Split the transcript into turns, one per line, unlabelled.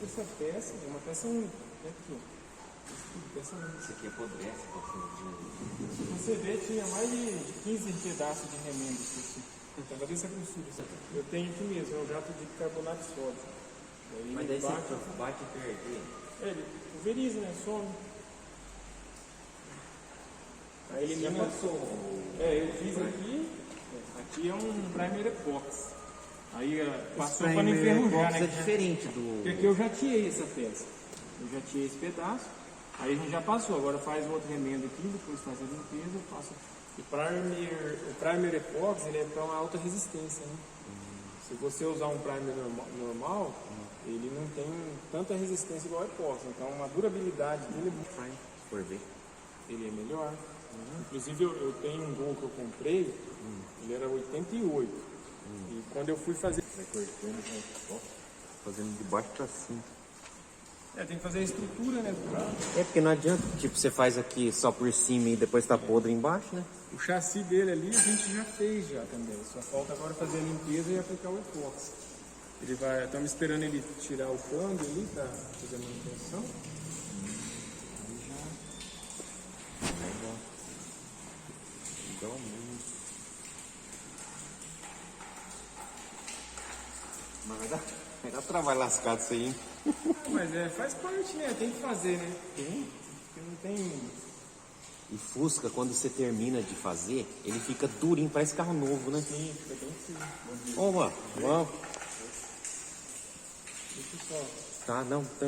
toda essa peça, é uma peça única. Aqui, ó. Peça única.
Isso aqui apodrece,
Se você ver, tinha mais de 15 pedaços de remendo aqui. Então, cadê essa grossura? Eu tenho aqui mesmo, é um jato de carbonato de sódio.
Mas daí você bate e perde.
Ele pulveriza, né? Some. Aí ele
já passou.
Eu fiz aqui. Aqui é um primer epox. Aí passou para não
primer
enferrujar, né?
é diferente do...
Porque aqui eu já tirei essa peça. Eu já tirei esse pedaço. Aí a gente já passou. Agora faz o outro remendo aqui, depois faz a limpeza, eu passo. O primer epox, ele é para uma alta resistência, né? Se você usar um primer normal, ele não tem tanta resistência igual o epox. Então a durabilidade dele é muito mais.
Por ver.
Ele é melhor. Inclusive eu tenho um gol que eu comprei, ele era 88. E quando eu fui fazer.
Fazendo de baixo pra cima.
Tem que fazer a estrutura, né, do carro.
É porque não adianta, tipo, você faz aqui só por cima e depois tá podre embaixo, né?
O chassi dele ali a gente já fez também. Só falta agora fazer a limpeza e aplicar o epox. Ele vai. Estamos esperando ele tirar o câmbio ali para fazer a manutenção.
Mas vai dar trabalho lascado isso aí, hein?
Mas faz parte, né? Tem que fazer, né? Porque não tem.
E Fusca, quando você termina de fazer, ele fica durinho, parece carro novo, né?
Sim, fica bem sim.
Opa, vamos.
Deixa eu só.
Tá, não. Tá.